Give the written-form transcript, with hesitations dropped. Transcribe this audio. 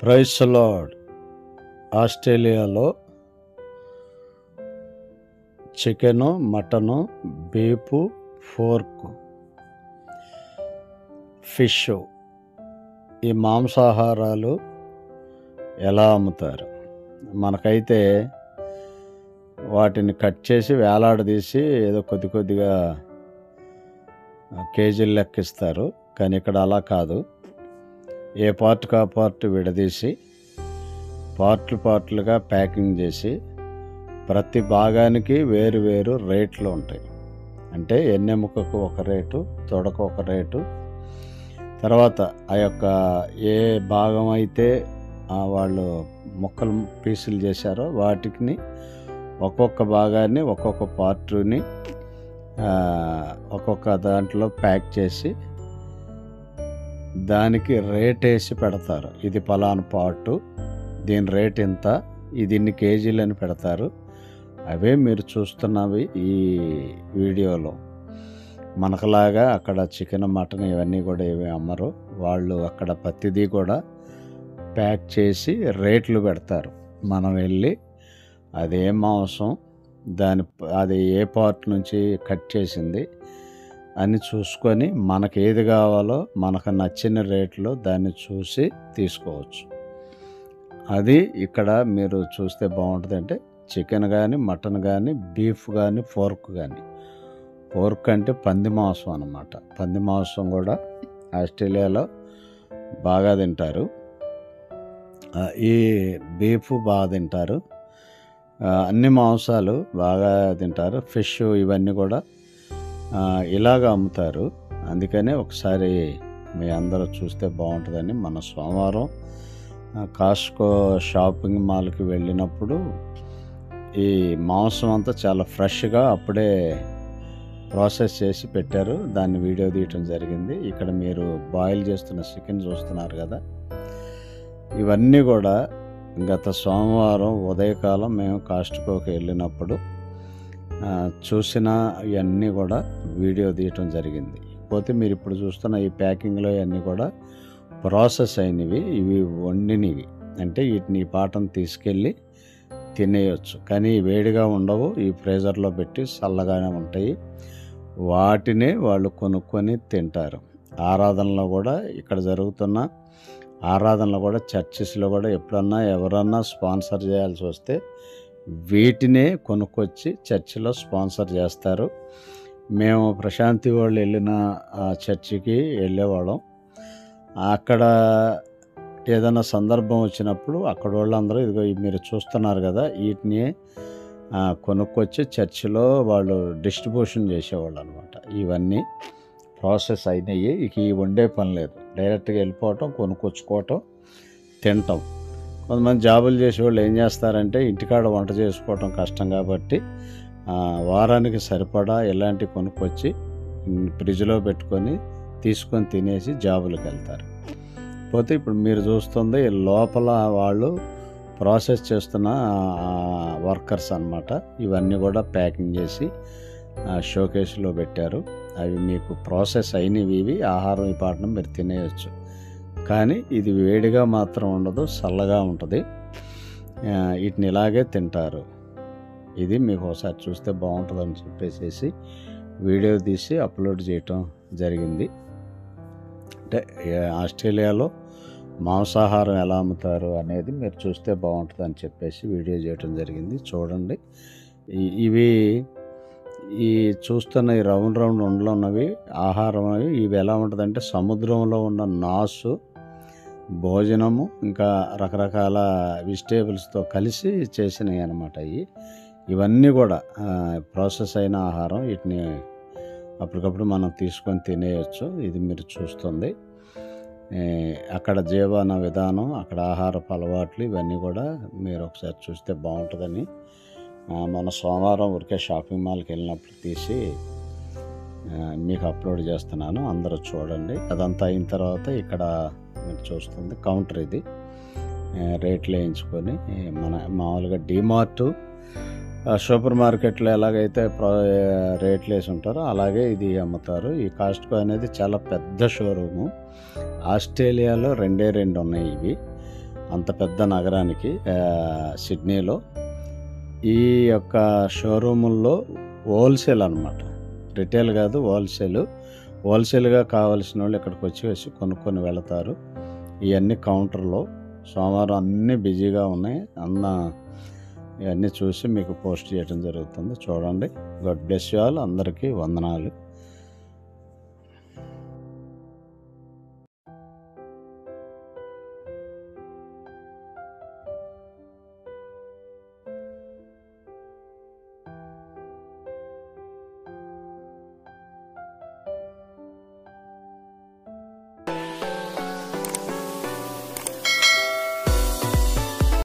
Praise the lord. ఆస్ట్రేలియాలో chicken, mutton, beef, pork, fish ఈ మాంసాహారాలు ఎలా అమ్ముతారు? మనకైతే వాటిని కట్ చేసి వేలాడదీసి ఏదో కొద్దిగా కేజీలు లెక్కిస్తారు. కానీ ఇక్కడ అలా కాదు. ఏ పార్ట్కి ఆ పార్ట్ విడదీసి పార్ట్లుగా ప్యాకింగ్ చేసి ప్రతి భాగానికి వేరు రేట్లు ఉంటాయి. అంటే ఎన్నెముకకు ఒక రేటు, తొడకు ఒక రేటు, తర్వాత ఆ యొక్క ఏ భాగం అయితే వాళ్ళు ముక్కలు పీసులు చేశారో వాటిని ఒక్కొక్క భాగాన్ని ఒక్కొక్క పార్టుని ఒక్కొక్క దాంట్లో ప్యాక్ చేసి దానికి రేట్ వేసి పెడతారు. ఇది పలానా పార్టు, దీని రేట్ ఇంత, ఇది ఇన్ని కేజీలు అని పెడతారు. అవే మీరు చూస్తున్నవి ఈ వీడియోలో. మనకులాగా అక్కడ చికెన్, మటన్ ఇవన్నీ కూడా ఏమి అమ్మరు. వాళ్ళు అక్కడ ప్రతిదీ కూడా ప్యాక్ చేసి రేట్లు పెడతారు. మనం వెళ్ళి అదే మాంసం, అది ఏ పార్ట్ నుంచి కట్ చేసింది అని చూసుకొని మనకు ఏది కావాలో మనకు నచ్చిన రేట్లో దాన్ని చూసి తీసుకోవచ్చు. అది ఇక్కడ మీరు చూస్తే బాగుంటుంది. అంటే చికెన్ కానీ, మటన్ కానీ, బీఫ్ కానీ, పోర్క్ కానీ. పోర్క్ అంటే పంది మాంసం అన్నమాట. పంది మాంసం కూడా ఆస్ట్రేలియాలో బాగా తింటారు. ఈ బీఫ్ బాగా తింటారు. అన్ని మాంసాలు బాగా తింటారు. ఫిష్ ఇవన్నీ కూడా ఇలాగ అమ్ముతారు. అందుకనే ఒకసారి మీ అందరూ చూస్తే బాగుంటుందని మన సోమవారం కాస్కో షాపింగ్ మాల్కి వెళ్ళినప్పుడు ఈ మాంసం అంతా చాలా ఫ్రెష్గా అప్పుడే ప్రాసెస్ చేసి పెట్టారు. దాన్ని వీడియో తీయటం జరిగింది. ఇక్కడ మీరు బాయిల్ చేస్తున్న చికెన్ చూస్తున్నారు కదా. ఇవన్నీ కూడా గత సోమవారం ఉదయకాలం మేము కాస్ట్కోకి వెళ్ళినప్పుడు చూసిన ఇవన్నీ కూడా వీడియో తీయటం జరిగింది. పోతే మీరు ఇప్పుడు చూస్తున్న ఈ ప్యాకింగ్లో ఇవన్నీ కూడా ప్రాసెస్ అయినవి, ఇవి వండినవి. అంటే వీటిని ఈ పాటను తీసుకెళ్ళి తినేయచ్చు. కానీ వేడిగా ఉండవు, ఈ ఫ్రీజర్లో పెట్టి చల్లగానే ఉంటాయి. వాటినే వాళ్ళు కొనుక్కొని తింటారు. ఆరాధనలో కూడా ఇక్కడ జరుగుతున్న ఆరాధనలో కూడా చర్చెస్లో కూడా ఎప్పుడన్నా ఎవరన్నా స్పాన్సర్ చేయాల్సి వస్తే వీటినే కొనుక్కొచ్చి చర్చిలో స్పాన్సర్ చేస్తారు. మేము ప్రశాంతి వాళ్ళు వెళ్ళిన చర్చికి వెళ్ళేవాళ్ళం. అక్కడ ఏదైనా సందర్భం వచ్చినప్పుడు అక్కడ వాళ్ళందరూ ఇదిగో మీరు చూస్తున్నారు కదా, వీటిని కొనుక్కొచ్చి చర్చిలో వాళ్ళు డిస్ట్రిబ్యూషన్ చేసేవాళ్ళు అనమాట. ఇవన్నీ ప్రాసెస్ అయినాయి. ఇక ఈ వండే పని లేదు, డైరెక్ట్గా వెళ్ళిపోవటం, కొనుక్కొచ్చుకోవటం, తినటం. కొంతమంది జాబులు చేసేవాళ్ళు ఏం చేస్తారంటే ఇంటికాడ వంట చేసుకోవటం కష్టం కాబట్టి వారానికి సరిపడా ఇలాంటివి కొనుక్కొచ్చి ఫ్రిడ్జ్లో పెట్టుకొని తీసుకొని తినేసి జాబులకు వెళ్తారు. పోతే ఇప్పుడు మీరు చూస్తుంది లోపల వాళ్ళు ప్రాసెస్ చేస్తున్న వర్కర్స్ అన్నమాట. ఇవన్నీ కూడా ప్యాకింగ్ చేసి షోకేస్లో పెట్టారు. అవి మీకు ప్రాసెస్ అయినవి. ఇవి ఆహారం ఈ పాటను మీరు తినేయచ్చు. కానీ ఇది వేడిగా మాత్రం ఉండదు, చల్లగా ఉంటుంది. వీటిని ఇలాగే తింటారు. ఇది మీకు ఒకసారి చూస్తే బాగుంటుందని చెప్పేసి వీడియో తీసి అప్లోడ్ చేయటం జరిగింది. అంటే ఆస్ట్రేలియాలో మాంసాహారం ఎలా అమ్ముతారు అనేది మీరు చూస్తే బాగుంటుందని చెప్పేసి వీడియో చేయటం జరిగింది. చూడండి. ఇవి ఈ చూస్తున్న ఈ రౌండ్ ఉండలో ఉన్నవి ఆహారం. ఇవి ఎలా ఉంటుందంటే సముద్రంలో ఉన్న నాసు, భోజనము, ఇంకా రకరకాల వెజిటేబుల్స్తో కలిసి చేసినవి అన్నమాట. ఇవన్నీ కూడా ప్రాసెస్ అయిన ఆహారం. వీటిని అప్పటికప్పుడు మనం తీసుకొని తినేయచ్చు. ఇది మీరు చూస్తుంది అక్కడ జీవన విధానం, అక్కడ ఆహారపు అలవాట్లు, ఇవన్నీ కూడా మీరు ఒకసారి చూస్తే బాగుంటుందని మన సోమవారం ఊరికే షాపింగ్ మాల్కి వెళ్ళినప్పుడు తీసి మీకు అప్లోడ్ చేస్తున్నాను. అందరూ చూడండి. అదంతా అయిన తర్వాత ఇక్కడ మీరు చూస్తుంది కౌంటర్. ఇది రేట్లు వేయించుకొని మన మామూలుగా డిమార్ట్, సూపర్ మార్కెట్లో ఎలాగైతే రేట్లు వేసి ఉంటారో అలాగే ఇది అమ్ముతారు. ఈ కాస్ట్కో అనేది చాలా పెద్ద షోరూము. ఆస్ట్రేలియాలో 2 ఉన్నాయి ఇవి. అంత పెద్ద నగరానికి సిడ్నీలో ఈ యొక్క షోరూముల్లో హోల్సేల్ అనమాట, రిటైల్ కాదు, హోల్సేల్గా కావాల్సిన వాళ్ళు ఇక్కడికి వచ్చి కొనుక్కొని వెళతారు. ఇవన్నీ కౌంటర్లో సోమవారం అన్నీ బిజీగా ఉన్నాయి. ఇవన్నీ చూసి మీకు పోస్ట్ చేయడం జరుగుతుంది. చూడండి. God bless you all. అందరికీ వందనాలు.